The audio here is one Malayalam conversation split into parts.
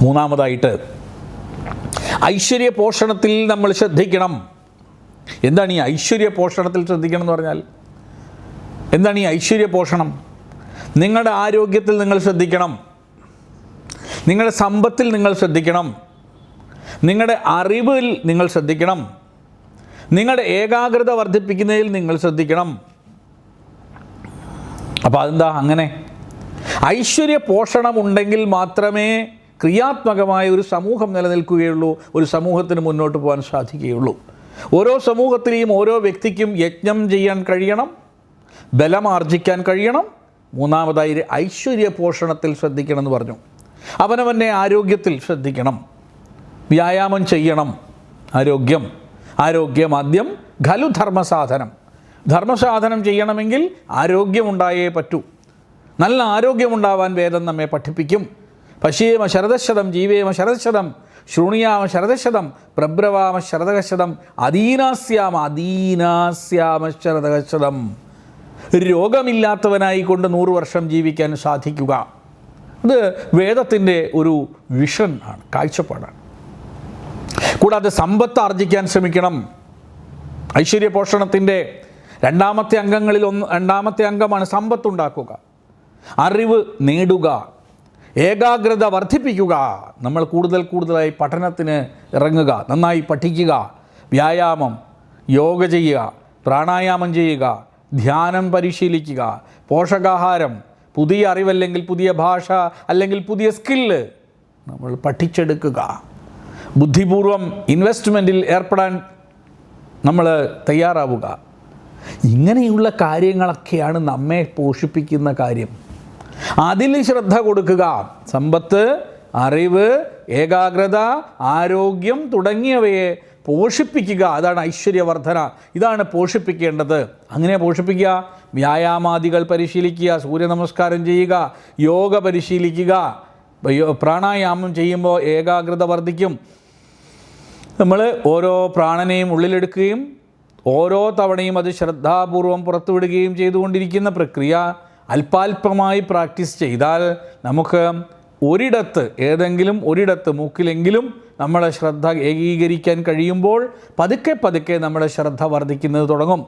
മൂന്നാമതായിട്ട് ഐശ്വര്യ പോഷണത്തിൽ നമ്മൾ ശ്രദ്ധിക്കണം. എന്താണ് ഈ ഐശ്വര്യ പോഷണത്തിൽ ശ്രദ്ധിക്കണം എന്ന് പറഞ്ഞാൽ? എന്താണ് ഈ ഐശ്വര്യ പോഷണം? നിങ്ങളുടെ ആരോഗ്യത്തിൽ നിങ്ങൾ ശ്രദ്ധിക്കണം, നിങ്ങളുടെ സമ്പത്തിൽ നിങ്ങൾ ശ്രദ്ധിക്കണം, നിങ്ങളുടെ അറിവിൽ നിങ്ങൾ ശ്രദ്ധിക്കണം, നിങ്ങളുടെ ഏകാഗ്രത വർദ്ധിപ്പിക്കുന്നതിൽ നിങ്ങൾ ശ്രദ്ധിക്കണം. അപ്പോൾ അതെന്താ അങ്ങനെ? ഐശ്വര്യ പോഷണം ഉണ്ടെങ്കിൽ മാത്രമേ ക്രിയാത്മകമായ ഒരു സമൂഹം നിലനിൽക്കുകയുള്ളൂ, ഒരു സമൂഹത്തിന് മുന്നോട്ട് പോകാൻ സാധിക്കുകയുള്ളൂ. ഓരോ സമൂഹത്തിലെയും ഓരോ വ്യക്തിക്കും യജ്ഞം ചെയ്യാൻ കഴിയണം, ബലമാർജിക്കാൻ കഴിയണം. മൂന്നാമതായി ഐശ്വര്യ പോഷണത്തിൽ ശ്രദ്ധിക്കണം എന്ന് പറഞ്ഞു. അവനവൻ്റെ ആരോഗ്യത്തിൽ ശ്രദ്ധിക്കണം, വ്യായാമം ചെയ്യണം. ആരോഗ്യമാദ്യം ഖലു ധർമ്മസാധനം. ധർമ്മസാധനം ചെയ്യണമെങ്കിൽ ആരോഗ്യമുണ്ടായേ പറ്റൂ. നല്ല ആരോഗ്യമുണ്ടാവാൻ വേദം നമ്മെ പഠിപ്പിക്കും. പശ്യേമ ശരദശതം ജീവേമ ശരദശതം ശൃണുയാമ ശരദശതം പ്രബ്രവാമ ശരദശതം അദീനാസ്യാമ ശരദശതം. രോഗമില്ലാത്തവനായിക്കൊണ്ട് 100 വർഷം ജീവിക്കാൻ സാധിക്കുക. ഇത് വേദത്തിൻ്റെ ഒരു വിഷൻ ആണ്, കാഴ്ചപ്പാടാണ്. കൂടാതെ സമ്പത്ത് ആർജിക്കാൻ ശ്രമിക്കണം. ഐശ്വര്യ പോഷണത്തിൻ്റെ രണ്ടാമത്തെ അംഗമാണ് സമ്പത്തുണ്ടാക്കുക, അറിവ് നേടുക, ഏകാഗ്രത വർദ്ധിപ്പിക്കുക. നമ്മൾ കൂടുതലായി പഠനത്തിന് ഇറങ്ങുക, നന്നായി പഠിക്കുക, വ്യായാമം, യോഗ ചെയ്യുക, പ്രാണായാമം ചെയ്യുക, ധ്യാനം പരിശീലിക്കുക, പോഷകാഹാരം, പുതിയ അറിവല്ലെങ്കിൽ പുതിയ ഭാഷ അല്ലെങ്കിൽ പുതിയ സ്കില്ല് നമ്മൾ പഠിച്ചെടുക്കുക. ബുദ്ധിപൂർവം ഇൻവെസ്റ്റ്മെൻറ്റിൽ ഏർപ്പെടാൻ നമ്മൾ തയ്യാറാവുക. ഇങ്ങനെയുള്ള കാര്യങ്ങളൊക്കെയാണ് നമ്മെ പോഷിപ്പിക്കുന്ന കാര്യം. അതിൽ ശ്രദ്ധ കൊടുക്കുക. സമ്പത്ത്, അറിവ്, ഏകാഗ്രത, ആരോഗ്യം തുടങ്ങിയവയെ പോഷിപ്പിക്കുക. അതാണ് ഐശ്വര്യവർദ്ധന. ഇതാണ് പോഷിപ്പിക്കേണ്ടത്. അങ്ങനെ പോഷിപ്പിക്കുക. വ്യായാമാദികൾ പരിശീലിക്കുക, സൂര്യനമസ്കാരം ചെയ്യുക, യോഗ പരിശീലിക്കുക, പ്രാണായാമം ചെയ്യുമ്പോൾ ഏകാഗ്രത വർദ്ധിക്കും. നമ്മൾ ഓരോ പ്രാണനെയും ഉള്ളിലെടുക്കുകയും ഓരോ തവണയും അത് ശ്രദ്ധാപൂർവം പുറത്തുവിടുകയും ചെയ്തുകൊണ്ടിരിക്കുന്ന പ്രക്രിയ അല്പാൽപമായി പ്രാക്ടീസ് ചെയ്താൽ നമുക്ക് ഏതെങ്കിലും ഒരിടത്ത് മൂക്കിലെങ്കിലും നമ്മളെ ശ്രദ്ധ ഏകീകരിക്കാൻ കഴിയുമ്പോൾ പതുക്കെ നമ്മുടെ ശ്രദ്ധ വർദ്ധിക്കുന്നത് തുടങ്ങും.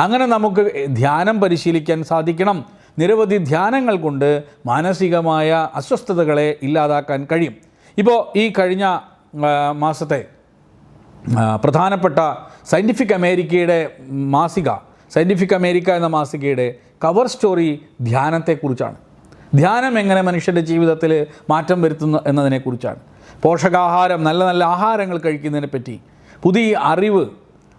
അങ്ങനെ നമുക്ക് ധ്യാനം പരിശീലിക്കാൻ സാധിക്കണം. നിരവധി ധ്യാനങ്ങൾ കൊണ്ട് മാനസികമായ അസ്വസ്ഥതകളെ ഇല്ലാതാക്കാൻ കഴിയും. ഇപ്പോൾ ഈ കഴിഞ്ഞ മാസത്തെ പ്രധാനപ്പെട്ട സയൻറ്റിഫിക് അമേരിക്ക എന്ന മാസികയുടെ കവർ സ്റ്റോറി ധ്യാനത്തെക്കുറിച്ചാണ്. ധ്യാനം എങ്ങനെ മനുഷ്യൻ്റെ ജീവിതത്തിൽ മാറ്റം വരുത്തുന്നു എന്നതിനെക്കുറിച്ചാണ്. പോഷകാഹാരം, നല്ല ആഹാരങ്ങൾ കഴിക്കുന്നതിനെ പറ്റി, പുതിയ അറിവ്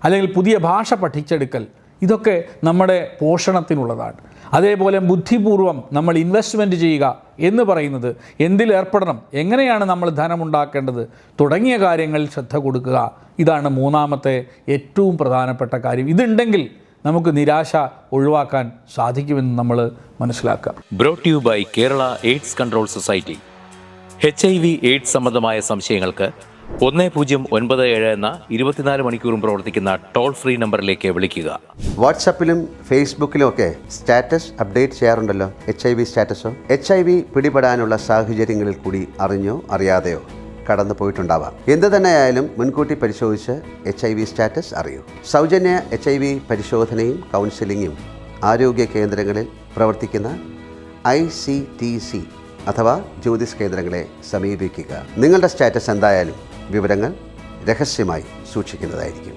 അല്ലെങ്കിൽ പുതിയ ഭാഷ പഠിച്ചെടുക്കൽ, ഇതൊക്കെ നമ്മുടെ പോഷണത്തിനുള്ളതാണ്. അതേപോലെ ബുദ്ധിപൂർവം നമ്മൾ ഇൻവെസ്റ്റ്മെൻറ്റ് ചെയ്യുക എന്ന് പറയുന്നത്, എന്തിൽ ഏർപ്പെടണം, എങ്ങനെയാണ് നമ്മൾ ധനമുണ്ടാക്കേണ്ടത് തുടങ്ങിയ കാര്യങ്ങളിൽ ശ്രദ്ധ കൊടുക്കുക. ഇതാണ് മൂന്നാമത്തെ ഏറ്റവും പ്രധാനപ്പെട്ട കാര്യം. ഇതുണ്ടെങ്കിൽ നമുക്ക് നിരാശ ഒഴിവാക്കാൻ സാധിക്കുമെന്ന് നമ്മൾ മനസ്സിലാക്കുക. Brought you by Kerala AIDS control society. HIV AIDS സംബന്ധമായ സംശയങ്ങൾക്ക് 1097 എന്ന 24 മണിക്കൂറും പ്രവർത്തിക്കുന്ന ടോൾ ഫ്രീ നമ്പറിലേക്ക് വിളിക്കുക. വാട്സാപ്പിലും ഫേസ്ബുക്കിലും ഒക്കെ സ്റ്റാറ്റസ് അപ്ഡേറ്റ് ചെയ്യാറുണ്ടല്ലോ. HIV സ്റ്റാറ്റസോ HIV പിടിപെടാനുള്ള സാഹചര്യങ്ങളിൽ കൂടി അറിഞ്ഞോ അറിയാതെയോ കടന്നു പോയിട്ടുണ്ടാവാം. എന്ത് തന്നെയായാലും മുൻകൂട്ടി പരിശോധിച്ച് HIV സ്റ്റാറ്റസ് അറിയൂ. സൗജന്യ HIV പരിശോധനയും കൗൺസിലിങ്ങും ആരോഗ്യ കേന്ദ്രങ്ങളിൽ പ്രവർത്തിക്കുന്ന ICTC അഥവാ ജ്യോതിസ് കേന്ദ്രങ്ങളെ സമീപിക്കുക. നിങ്ങളുടെ സ്റ്റാറ്റസ് എന്തായാലും വിവരങ്ങൾ രഹസ്യമായി സൂക്ഷിക്കുന്നതായിരിക്കും.